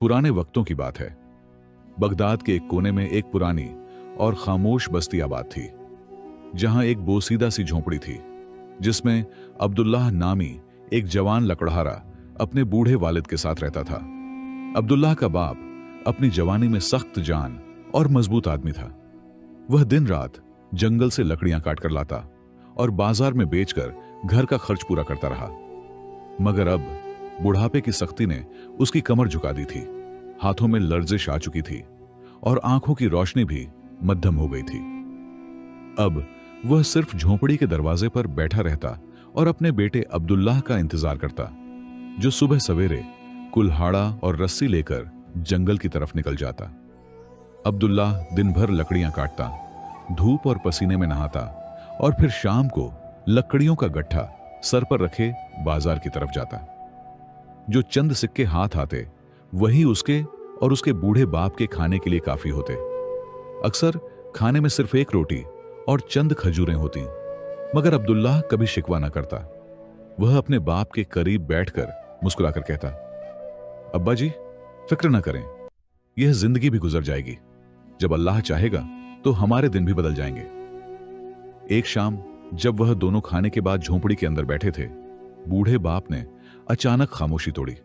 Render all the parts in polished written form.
पुराने वक्तों की बात है। बगदाद के एक कोने में एक पुरानी और खामोश बस्ती आबाद थी, जहां एक बोसीदा सी झोंपड़ी थी, जिसमें अब्दुल्लाह नामी एक जवान लकड़हारा अपने बूढ़े वालिद के साथ रहता था। अब्दुल्लाह का बाप अपनी जवानी में सख्त जान और मजबूत आदमी था। वह दिन रात जंगल से लकड़ियां काट कर लाता और बाजार में बेचकर घर का खर्च पूरा करता रहा। मगर अब बुढ़ापे की सख्ती ने उसकी कमर झुका दी थी, हाथों में लर्जिश आ चुकी थी और आंखों की रोशनी भी मध्यम हो गई थी। अब वह सिर्फ झोंपड़ी के दरवाजे पर बैठा रहता और अपने बेटे अब्दुल्लाह का इंतजार करता, जो सुबह सवेरे कुल्हाड़ा और रस्सी लेकर जंगल की तरफ निकल जाता। अब्दुल्लाह दिन भर लकड़ियां काटता, धूप और पसीने में नहाता और फिर शाम को लकड़ियों का गट्ठा सर पर रखे बाजार की तरफ जाता। जो चंद सिक्के हाथ आते वही उसके और उसके बूढ़े बाप के खाने के लिए काफी होते। अक्सर खाने में सिर्फ एक रोटी और चंद खजूरें होती, मगर अब्दुल्लाह कभी शिकवा न करता। वह अपने बाप के करीब बैठकर मुस्कुराकर कहता, अब्बा जी, फिक्र न करें, यह जिंदगी भी गुजर जाएगी। जब अल्लाह चाहेगा तो हमारे दिन भी बदल जाएंगे। एक शाम जब वह दोनों खाने के बाद झोंपड़ी के अंदर बैठे थे, बूढ़े बाप ने अचानक खामोशी तोड़ी।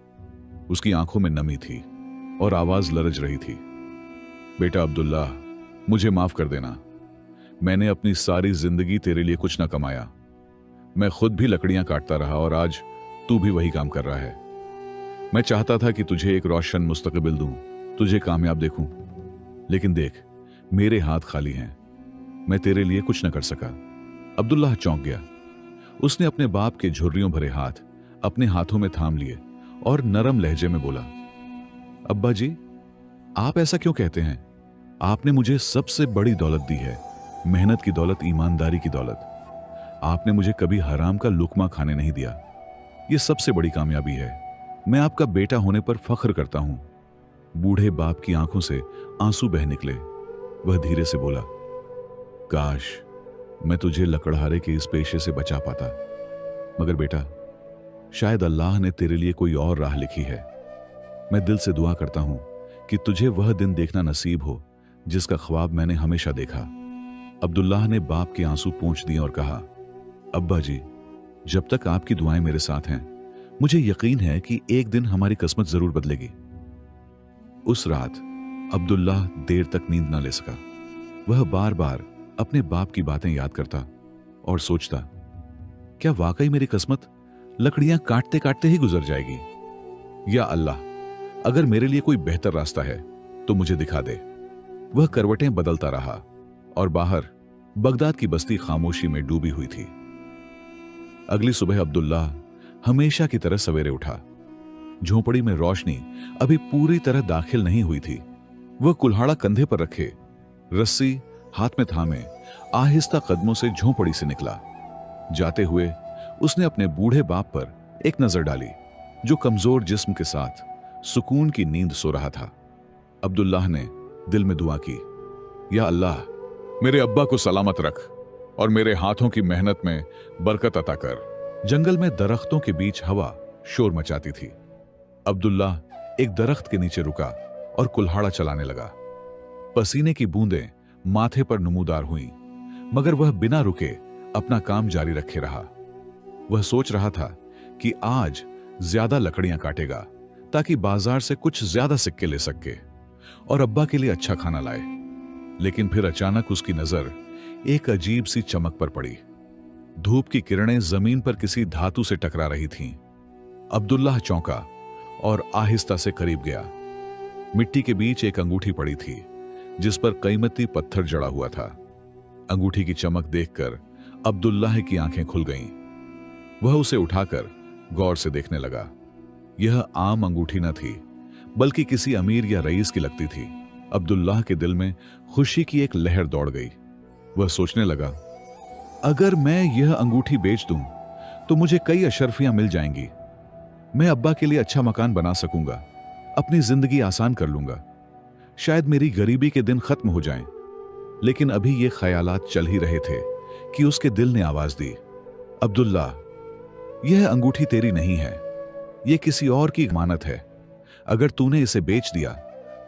उसकी आंखों में नमी थी और आवाज लरज रही थी। बेटा अब्दुल्लाह, मुझे माफ कर देना। मैंने अपनी सारी जिंदगी तेरे लिए कुछ न कमाया। मैं खुद भी लकड़ियां काटता रहा और आज तू भी वही काम कर रहा है। मैं चाहता था कि तुझे एक रोशन मुस्तकबिल दूं, तुझे कामयाब देखूं, लेकिन देख, मेरे हाथ खाली हैं। मैं तेरे लिए कुछ न कर सका। अब्दुल्लाह चौंक गया। उसने अपने बाप के झुर्रियों भरे हाथ अपने हाथों में थाम लिए और नरम लहजे में बोला, अब्बा जी, आप ऐसा क्यों कहते हैं? आपने मुझे सबसे बड़ी दौलत दी है, मेहनत की दौलत, ईमानदारी की दौलत। आपने मुझे कभी हराम का लुकमा खाने नहीं दिया। यह सबसे बड़ी कामयाबी है। मैं आपका बेटा होने पर फख्र करता हूं। बूढ़े बाप की आंखों से आंसू बह निकले। वह धीरे से बोला, काश मैं तुझे लकड़हारे के इस पेशे से बचा पाता। मगर बेटा, शायद अल्लाह ने तेरे लिए कोई और राह लिखी है। मैं दिल से दुआ करता हूं कि तुझे वह दिन देखना नसीब हो जिसका ख्वाब मैंने हमेशा देखा। अब्दुल्लाह ने बाप के आंसू पोंछ दिए और कहा, अब्बा जी, जब तक आपकी दुआएं मेरे साथ हैं, मुझे यकीन है कि एक दिन हमारी किस्मत जरूर बदलेगी। उस रात अब्दुल्लाह देर तक नींद न ले सका। वह बार बार अपने बाप की बातें याद करता और सोचता, क्या वाकई मेरी किस्मत लकड़ियां काटते काटते ही गुजर जाएगी? या अल्लाह, अगर मेरे लिए कोई बेहतर रास्ता है तो मुझे दिखा दे। वह करवटें बदलता रहा और बाहर बगदाद की बस्ती खामोशी में डूबी हुई थी। अगली सुबह अब्दुल्लाह हमेशा की तरह सवेरे उठा। झोंपड़ी में रोशनी अभी पूरी तरह दाखिल नहीं हुई थी। वह कुल्हाड़ा कंधे पर रखे, रस्सी हाथ में थामे, आहिस्ता कदमों से झोंपड़ी से निकला। जाते हुए उसने अपने बूढ़े बाप पर एक नजर डाली, जो कमजोर जिस्म के साथ सुकून की नींद सो रहा था। अब्दुल्लाह ने दिल में दुआ की, या अल्लाह, मेरे अब्बा को सलामत रख और मेरे हाथों की मेहनत में बरकत अता कर। जंगल में दरख्तों के बीच हवा शोर मचाती थी। अब्दुल्लाह एक दरख्त के नीचे रुका और कुल्हाड़ा चलाने लगा। पसीने की बूंदें माथे पर नमूदार हुईं, मगर वह बिना रुके अपना काम जारी रखे रहा। वह सोच रहा था कि आज ज्यादा लकड़ियां काटेगा ताकि बाजार से कुछ ज्यादा सिक्के ले सके और अब्बा के लिए अच्छा खाना लाए। लेकिन फिर अचानक उसकी नजर एक अजीब सी चमक पर पड़ी। धूप की किरणें जमीन पर किसी धातु से टकरा रही थीं। अब्दुल्लाह चौंका और आहिस्ता से करीब गया। मिट्टी के बीच एक अंगूठी पड़ी थी, जिस पर कीमती पत्थर जड़ा हुआ था। अंगूठी की चमक देखकर अब्दुल्लाह की आंखें खुल गईं। वह उसे उठाकर गौर से देखने लगा। यह आम अंगूठी न थी, बल्कि किसी अमीर या रईस की लगती थी। अब्दुल्लाह के दिल में खुशी की एक लहर दौड़ गई। वह सोचने लगा, अगर मैं यह अंगूठी बेच दूं तो मुझे कई अशर्फियां मिल जाएंगी। मैं अब्बा के लिए अच्छा मकान बना सकूंगा, अपनी जिंदगी आसान कर लूंगा। शायद मेरी गरीबी के दिन खत्म हो जाएं। लेकिन अभी ये ख्यालात चल ही रहे थे कि उसके दिल ने आवाज दी, अब्दुल्लाह, यह अंगूठी तेरी नहीं है, यह किसी और की अमानत है। अगर तूने इसे बेच दिया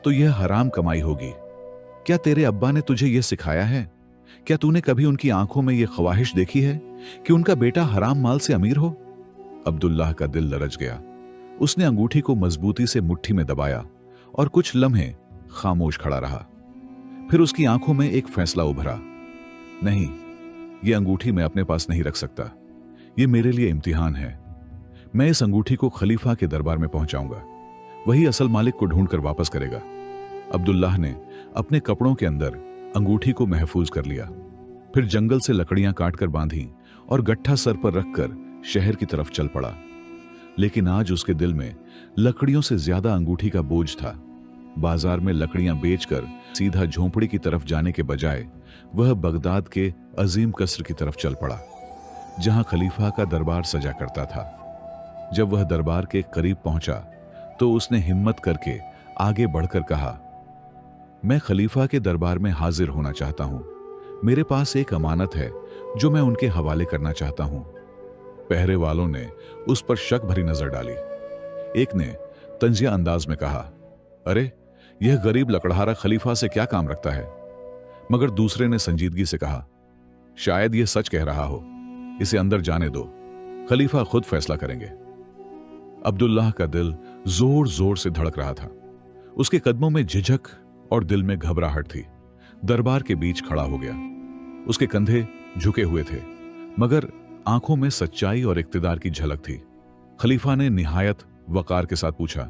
तो यह हराम कमाई होगी। क्या तेरे अब्बा ने तुझे यह सिखाया है? क्या तूने कभी उनकी आंखों में यह ख्वाहिश देखी है कि उनका बेटा हराम माल से अमीर हो? अब्दुल्लाह का दिल लरज गया। उसने अंगूठी को मजबूती से मुट्ठी में दबाया और कुछ लम्हे खामोश खड़ा रहा। फिर उसकी आंखों में एक फैसला उभरा। नहीं, यह अंगूठी मैं अपने पास नहीं रख सकता। यह मेरे लिए इम्तिहान है। मैं इस अंगूठी को खलीफा के दरबार में पहुंचाऊंगा। वही असल मालिक को ढूंढकर वापस करेगा। अब्दुल्लाह ने अपने कपड़ों के अंदर अंगूठी को महफूज कर लिया। फिर जंगल से लकड़ियां काटकर बांधी और गट्ठा सर पर रखकर शहर की तरफ चल पड़ा। लेकिन आज उसके दिल में लकड़ियों से ज्यादा अंगूठी का बोझ था। बाजार में लकड़ियां बेचकर सीधा झोंपड़ी की तरफ जाने के बजाय वह बगदाद के अजीम कसर की तरफ चल पड़ा, जहां खलीफा का दरबार सजा करता था। जब वह दरबार के करीब पहुंचा तो उसने हिम्मत करके आगे बढ़कर कहा, मैं खलीफा के दरबार में हाजिर होना चाहता हूं। मेरे पास एक अमानत है जो मैं उनके हवाले करना चाहता हूं। पहरे वालों ने उस पर शक भरी नजर डाली। एक ने तंजिया अंदाज में कहा, अरे यह गरीब लकड़हारा खलीफा से क्या काम रखता है? मगर दूसरे ने संजीदगी से कहा, शायद यह सच कह रहा हो। इसे अंदर जाने दो, खलीफा खुद फैसला करेंगे। अब्दुल्लाह का दिल जोर जोर से धड़क रहा था। उसके कदमों में झिझक और दिल में घबराहट थी। दरबार के बीच खड़ा हो गया। उसके कंधे झुके हुए थे, मगर आंखों में सच्चाई और इक्तिदार की झलक थी। खलीफा ने निहायत वकार के साथ पूछा,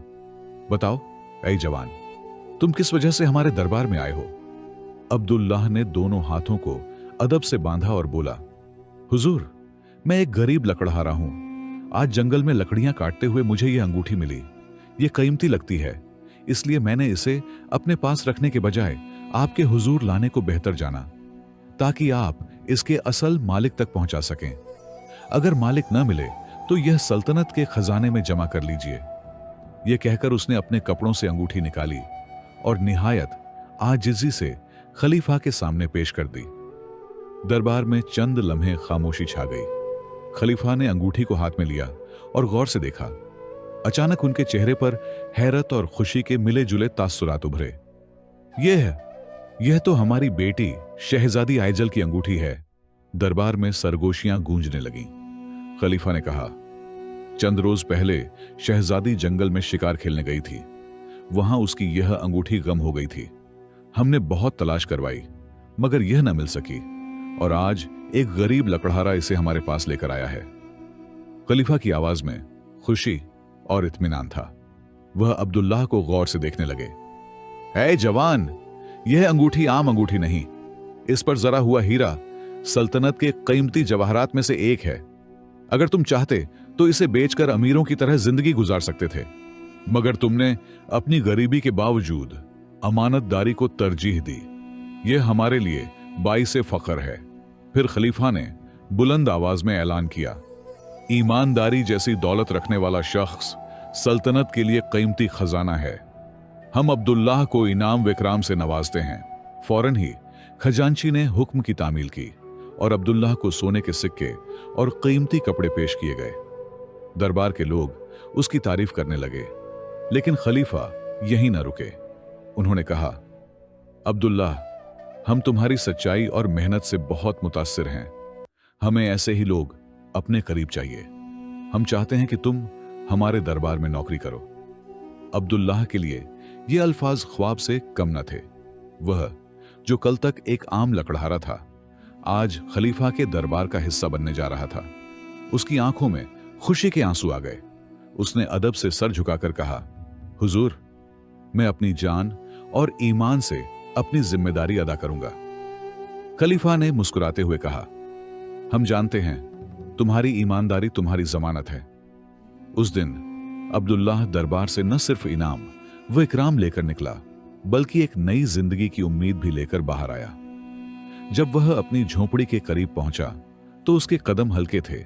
बताओ ऐ जवान, तुम किस वजह से हमारे दरबार में आए हो? अब्दुल्लाह ने दोनों हाथों को अदब से बांधा और बोला, हुजूर, मैं एक गरीब लकड़हारा हूं। आज जंगल में लकड़ियां काटते हुए मुझे यह अंगूठी मिली। यह कीमती लगती है, इसलिए मैंने इसे अपने पास रखने के बजाय आपके हुजूर लाने को बेहतर जाना, ताकि आप इसके असल मालिक तक पहुंचा सकें। अगर मालिक न मिले तो यह सल्तनत के खजाने में जमा कर लीजिए। यह कहकर उसने अपने कपड़ों से अंगूठी निकाली और निहायत आजिजी से खलीफा के सामने पेश कर दी। दरबार में चंद लम्हे खामोशी छा गई। खलीफा ने अंगूठी को हाथ में लिया और गौर से देखा। अचानक उनके चेहरे पर हैरत और खुशी के मिले जुले तासुरात उभरे। यह तो हमारी बेटी शहजादी आइजल की अंगूठी है। दरबार में सरगोशियां गूंजने लगीं। खलीफा ने कहा, चंद रोज पहले शहजादी जंगल में शिकार खेलने गई थी। वहां उसकी यह अंगूठी गम हो गई थी। हमने बहुत तलाश करवाई, मगर यह न मिल सकी, और आज एक गरीब लकड़हारा इसे हमारे पास लेकर आया है। खलीफा की आवाज में खुशी और इत्मीनान था। वह अब्दुल्लाह को गौर से देखने लगे। ऐ जवान, यह अंगूठी आम अंगूठी नहीं। इस पर जरा हुआ हीरा सल्तनत के कीमती जवाहरात में से एक है। अगर तुम चाहते तो इसे बेचकर अमीरों की तरह जिंदगी गुजार सकते थे, मगर तुमने अपनी गरीबी के बावजूद अमानतदारी को तरजीह दी। यह हमारे लिए बाइसे फख्र है। फिर खलीफा ने बुलंद आवाज में ऐलान किया, ईमानदारी जैसी दौलत रखने वाला शख्स सल्तनत के लिए कीमती खजाना है। हम अब्दुल्लाह को इनाम विकराम से नवाजते हैं। फौरन ही खजांची ने हुक्म की तामील की और अब्दुल्लाह को सोने के सिक्के और कीमती कपड़े पेश किए गए। दरबार के लोग उसकी तारीफ करने लगे, लेकिन खलीफा यहीं न रुके। उन्होंने कहा, अब्दुल्लाह, हम तुम्हारी सच्चाई और मेहनत से बहुत मुतासिर हैं। हमें ऐसे ही लोग अपने करीब चाहिए। हम चाहते हैं कि तुम हमारे दरबार में नौकरी करो। अब्दुल्लाह के लिए ये अल्फाज ख्वाब से कम न थे। वह जो कल तक एक आम लकड़हारा था, आज खलीफा के दरबार का हिस्सा बनने जा रहा था। उसकी आंखों में खुशी के आंसू आ गए। उसने अदब से सर झुकाकर कहा, हुजूर, मैं अपनी जान और ईमान से अपनी जिम्मेदारी अदा करूंगा। खलीफा ने मुस्कुराते हुए कहा, हम जानते हैं तुम्हारी ईमानदारी तुम्हारी जमानत है। उस दिन अब्दुल्लाह दरबार से न सिर्फ इनाम व इकराम लेकर निकला, बल्कि एक नई जिंदगी की उम्मीद भी लेकर बाहर आया। जब वह अपनी झोंपड़ी के करीब पहुंचा तो उसके कदम हल्के थे,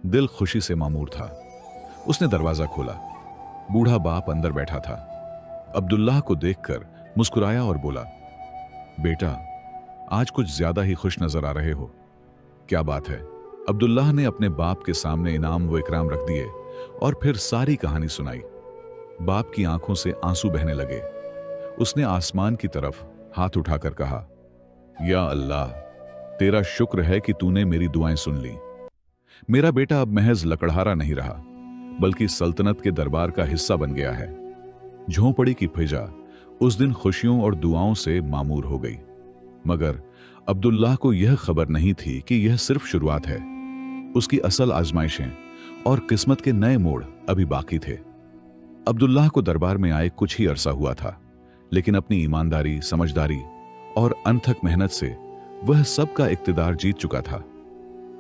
दिल खुशी से मामूर था। उसने दरवाजा खोला। बूढ़ा बाप अंदर बैठा था। अब्दुल्लाह को देखकर मुस्कुराया और बोला, बेटा, आज कुछ ज्यादा ही खुश नजर आ रहे हो। क्या बात है? अब्दुल्लाह ने अपने बाप के सामने इनाम व इकराम रख दिए और फिर सारी कहानी सुनाई। बाप की आंखों से आंसू बहने लगे। उसने आसमान की तरफ हाथ उठाकर कहा, या अल्लाह, तेरा शुक्र है कि तूने मेरी दुआएं सुन ली। मेरा बेटा अब महज लकड़हारा नहीं रहा, बल्कि सल्तनत के दरबार का हिस्सा बन गया है। झोंपड़ी की फिजा उस दिन खुशियों और दुआओं से मामूर हो गई। मगर अब्दुल्लाह को यह खबर नहीं थी कि यह सिर्फ शुरुआत है। उसकी असल आजमाइशें और किस्मत के नए मोड़ अभी बाकी थे। अब्दुल्लाह को दरबार में आए कुछ ही अरसा हुआ था, लेकिन अपनी ईमानदारी, समझदारी और अनथक मेहनत से वह सबका इक्तिदार जीत चुका था।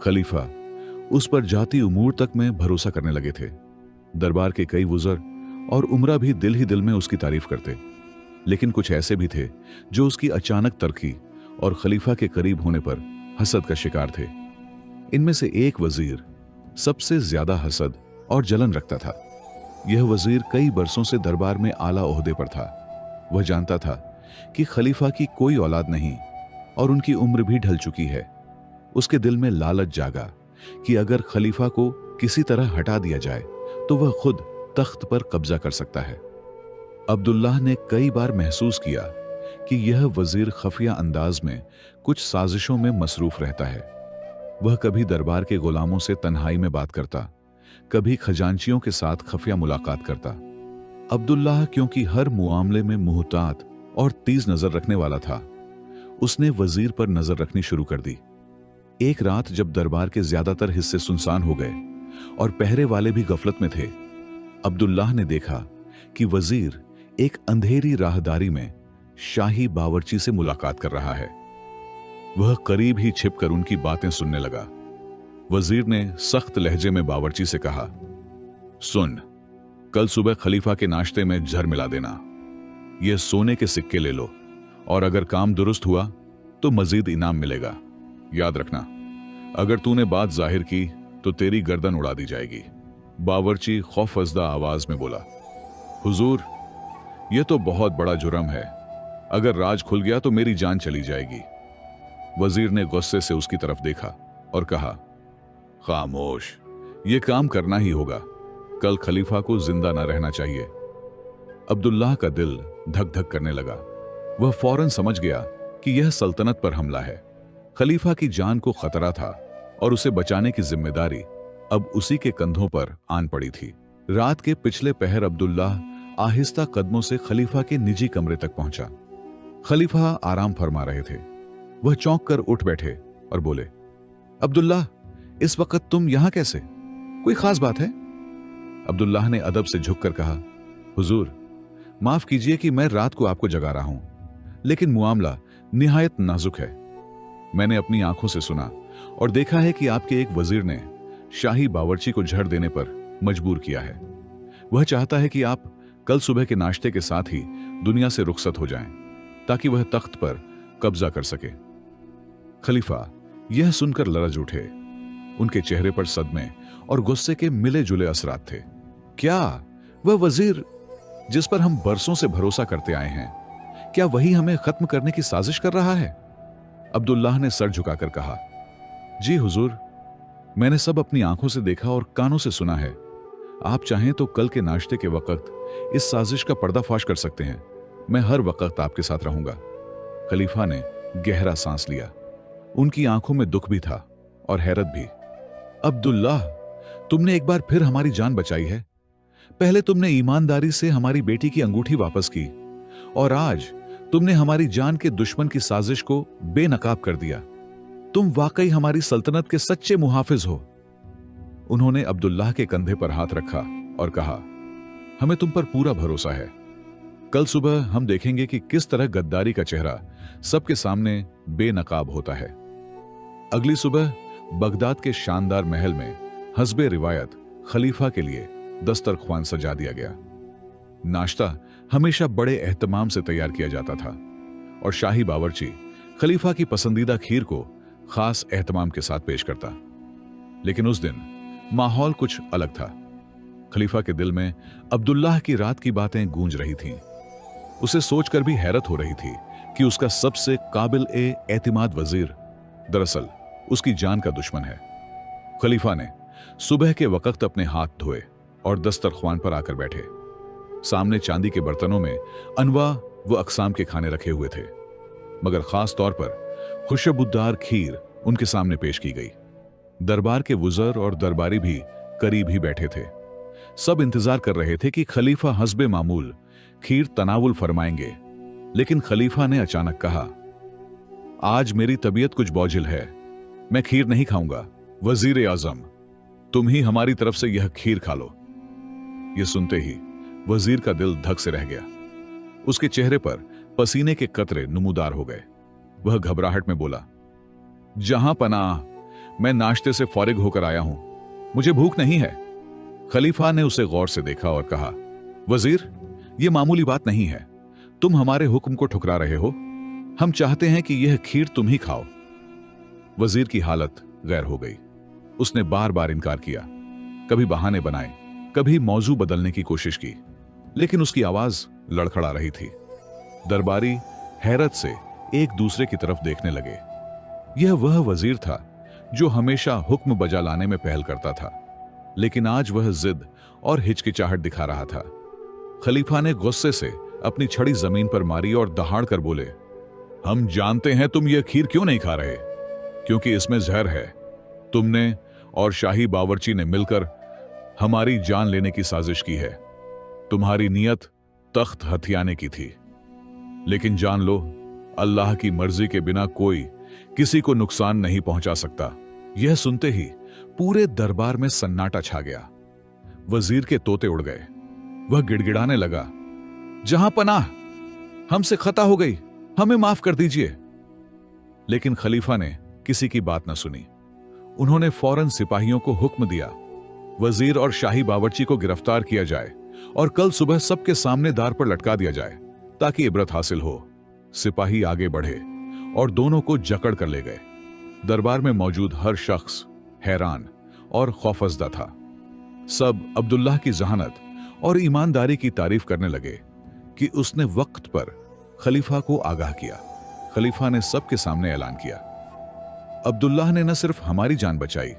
खलीफा उस पर जाती उमूर तक में भरोसा करने लगे थे। दरबार के कई वुज़र और उमरा भी दिल ही दिल में उसकी तारीफ करते, लेकिन कुछ ऐसे भी थे जो उसकी अचानक तरक्की और खलीफा के करीब होने पर हसद का शिकार थे। इनमें से एक वजीर सबसे ज्यादा हसद और जलन रखता था। यह वजीर कई बरसों से दरबार में आला ओहदे पर था। वह जानता था कि खलीफा की कोई औलाद नहीं और उनकी उम्र भी ढल चुकी है। उसके दिल में लालच जागा कि अगर खलीफा को किसी तरह हटा दिया जाए तो वह खुद तख्त पर कब्जा कर सकता है। अब्दुल्लाह ने कई बार महसूस किया कि यह वजीर खफिया अंदाज में कुछ साजिशों में मसरूफ रहता है। वह कभी दरबार के गुलामों से तन्हाई में बात करता, कभी खजांचियों के साथ खफिया मुलाकात करता। अब्दुल्लाह क्योंकि हर मुआमले में मुहतात और तेज नजर रखने वाला था, उसने वजीर पर नजर रखनी शुरू कर दी। एक रात जब दरबार के ज्यादातर हिस्से सुनसान हो गए और पहरे वाले भी गफलत में थे, अब्दुल्लाह ने देखा कि वजीर एक अंधेरी राहदारी में शाही बावर्ची से मुलाकात कर रहा है। वह करीब ही छिपकर उनकी बातें सुनने लगा। वजीर ने सख्त लहजे में बावर्ची से कहा, सुन, कल सुबह खलीफा के नाश्ते में जहर मिला देना। यह सोने के सिक्के ले लो और अगर काम दुरुस्त हुआ तो मजीद इनाम मिलेगा। याद रखना, अगर तूने बात जाहिर की तो तेरी गर्दन उड़ा दी जाएगी। बावर्ची खौफजदा आवाज में बोला, हुजूर, यह तो बहुत बड़ा जुर्म है। अगर राज खुल गया तो मेरी जान चली जाएगी। वजीर ने गुस्से से उसकी तरफ देखा और कहा, खामोश, यह काम करना ही होगा। कल खलीफा को जिंदा न रहना चाहिए। अब्दुल्लाह का दिल धक धक करने लगा। वह फौरन समझ गया कि यह सल्तनत पर हमला है। खलीफा की जान को खतरा था और उसे बचाने की जिम्मेदारी अब उसी के कंधों पर आन पड़ी थी। रात के पिछले पहर अब्दुल्लाह आहिस्ता कदमों से खलीफा के निजी कमरे तक पहुंचा। खलीफा आराम फरमा रहे थे। वह चौंक कर उठ बैठे और बोले, अब्दुल्लाह, इस वक्त तुम यहां कैसे? कोई खास बात है? अब्दुल्लाह ने अदब से झुककर कहा, हुजूर, माफ कीजिए कि मैं रात को आपको जगा रहा हूं, लेकिन मुआमला निहायत नाजुक है। मैंने अपनी आंखों से सुना और देखा है कि आपके एक वजीर ने शाही बावर्ची को झड़ देने पर मजबूर किया है। वह चाहता है कि आप कल सुबह के नाश्ते के साथ ही दुनिया से रुखसत हो जाएं, ताकि वह तख्त पर कब्जा कर सके। खलीफा यह सुनकर लरज उठे। उनके चेहरे पर सदमे और गुस्से के मिले जुले असरात थे। क्या वह वजीर जिस पर हम बरसों से भरोसा करते आए हैं, क्या वही हमें खत्म करने की साजिश कर रहा है? अब्दुल्लाह ने सर झुकाकर कहा, जी हुजूर, मैंने सब अपनी आंखों से देखा और कानों से सुना है। आप चाहें तो कल के नाश्ते के वक्त इस साजिश का पर्दाफाश कर सकते हैं। मैं हर वक्त आपके साथ रहूंगा। खलीफा ने गहरा सांस लिया। उनकी आंखों में दुख भी था और हैरत भी। अब्दुल्लाह, तुमने एक बार फिर हमारी जान बचाई है। पहले तुमने ईमानदारी से हमारी बेटी की अंगूठी वापस की और आज तुमने हमारी जान के दुश्मन की साजिश को बेनकाब कर दिया। तुम वाकई हमारी सल्तनत के सच्चे मुहाफिज हो। उन्होंने अब्दुल्लाह के कंधे पर हाथ रखा और कहा, हमें तुम पर पूरा भरोसा है। कल सुबह हम देखेंगे कि किस तरह गद्दारी का चेहरा सबके सामने बेनकाब होता है। अगली सुबह बगदाद के शानदार महल में हस्बे रिवायत खलीफा के लिए दस्तरख्वान सजा दिया गया। नाश्ता हमेशा बड़े एहतमाम से तैयार किया जाता था और शाही बावर्ची खलीफा की पसंदीदा खीर को खास एहतमाम के साथ पेश करता। लेकिन उस दिन माहौल कुछ अलग था। खलीफा के दिल में अब्दुल्लाह की रात की बातें गूंज रही थीं। उसे सोचकर भी हैरत हो रही थी कि उसका सबसे काबिल एतिमाद वजीर दरअसल उसकी जान का दुश्मन है। खलीफा ने सुबह के वक्त अपने हाथ धोए और दस्तरख्वान पर आकर बैठे। सामने चांदी के बर्तनों में अनवा व अकसाम के खाने रखे हुए थे, मगर खास तौर पर खुशबूदार खीर उनके सामने पेश की गई। दरबार के वुज़र और दरबारी भी करीब ही बैठे थे। सब इंतजार कर रहे थे कि खलीफा हस्बे मामूल खीर तनावुल फरमाएंगे, लेकिन खलीफा ने अचानक कहा, आज मेरी तबीयत कुछ बोझिल है, मैं खीर नहीं खाऊंगा। वजीर आजम, तुम ही हमारी तरफ से यह खीर खा लो। यह सुनते ही वजीर का दिल धक से रह गया। उसके चेहरे पर पसीने के कतरे नुमुदार हो गए। वह घबराहट में बोला, जहां पनाह, मैं नाश्ते से फारिग होकर आया हूं, मुझे भूख नहीं है। खलीफा ने उसे गौर से देखा और कहा, वजीर, यह मामूली बात नहीं है, तुम हमारे हुक्म को ठुकरा रहे हो। हम चाहते हैं कि यह खीर तुम ही खाओ। वजीर की हालत गैर हो गई। उसने बार बार इनकार किया, कभी बहाने बनाए, कभी मौजू बदलने की कोशिश की, लेकिन उसकी आवाज लड़खड़ा रही थी। दरबारी हैरत से एक दूसरे की तरफ देखने लगे। यह वह वजीर था जो हमेशा हुक्म बजा लाने में पहल करता था, लेकिन आज वह जिद और हिचकिचाहट दिखा रहा था। खलीफा ने गुस्से से अपनी छड़ी जमीन पर मारी और दहाड़ कर बोले, हम जानते हैं तुम यह खीर क्यों नहीं खा रहे, क्योंकि इसमें जहर है। तुमने और शाही बावर्ची ने मिलकर हमारी जान लेने की साजिश की है। तुम्हारी नीयत तख्त हथियाने की थी, लेकिन जान लो, अल्लाह की मर्जी के बिना कोई किसी को नुकसान नहीं पहुंचा सकता। यह सुनते ही पूरे दरबार में सन्नाटा छा गया। वजीर के तोते उड़ गए। वह गिड़गिड़ाने लगा, जहां पनाह, हमसे खता हो गई, हमें माफ कर दीजिए। लेकिन खलीफा ने किसी की बात न सुनी। उन्होंने फौरन सिपाहियों को हुक्म दिया, वजीर और शाही बावर्ची को गिरफ्तार किया जाए और कल सुबह सबके सामने दार पर लटका दिया जाए, ताकि इबरत हासिल हो। सिपाही आगे बढ़े और दोनों को जकड़ कर ले गए। दरबार में मौजूद हर शख्स हैरान और खौफजदा था। सब अब्दुल्लाह की जहानत और ईमानदारी की तारीफ करने लगे कि उसने वक्त पर खलीफा को आगाह किया। खलीफा ने सबके सामने ऐलान किया, अब्दुल्लाह ने न सिर्फ हमारी जान बचाई,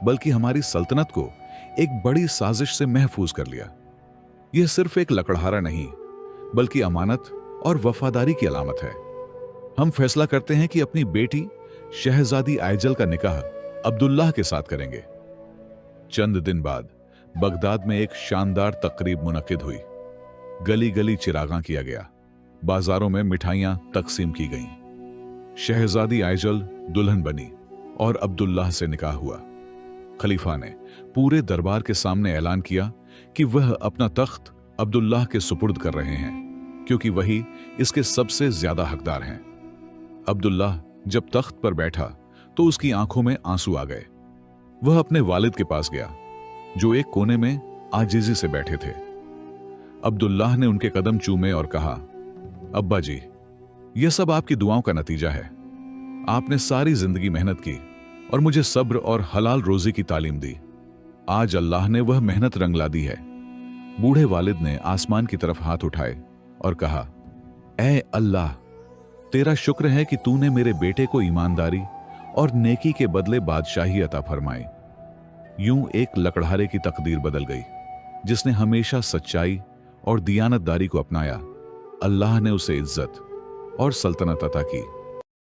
बल्कि हमारी सल्तनत को एक बड़ी साजिश से महफूज कर लिया। यह सिर्फ एक लकड़हारा नहीं, बल्कि अमानत और वफादारी की अलामत है। हम फैसला करते हैं कि अपनी बेटी शहजादी आइजल का निकाह अब्दुल्लाह के साथ करेंगे। चंद दिन बाद बगदाद में एक शानदार तकरीब मुनक्किद हुई। गली गली चिरागां किया गया, बाजारों में मिठाइयां तकसीम की गईं। शहजादी आइजल दुल्हन बनी और अब्दुल्लाह से निकाह हुआ। खलीफा ने पूरे दरबार के सामने ऐलान किया कि वह अपना तख्त अब्दुल्लाह के सुपुर्द कर रहे हैं, क्योंकि वही इसके सबसे ज्यादा हकदार हैं। अब्दुल्लाह जब तख्त पर बैठा तो उसकी आंखों में आंसू आ गए। वह अपने वालिद के पास गया, जो एक कोने में आजिजी से बैठे थे। अब्दुल्लाह ने उनके कदम चूमे और कहा, अब्बा जी, यह सब आपकी दुआओं का नतीजा है। आपने सारी जिंदगी मेहनत की और मुझे सब्र और हलाल रोजी की तालीम दी। आज अल्लाह ने वह मेहनत रंग ला दी है। बूढ़े वालिद ने आसमान की तरफ हाथ उठाए और कहा, ऐ अल्लाह, तेरा शुक्र है कि तूने मेरे बेटे को ईमानदारी और नेकी के बदले बादशाही अता फरमाई। यूं एक लकड़हारे की तकदीर बदल गई। जिसने हमेशा सच्चाई और दियानतदारी को अपनाया, अल्लाह ने उसे इज्जत और सल्तनत अता की।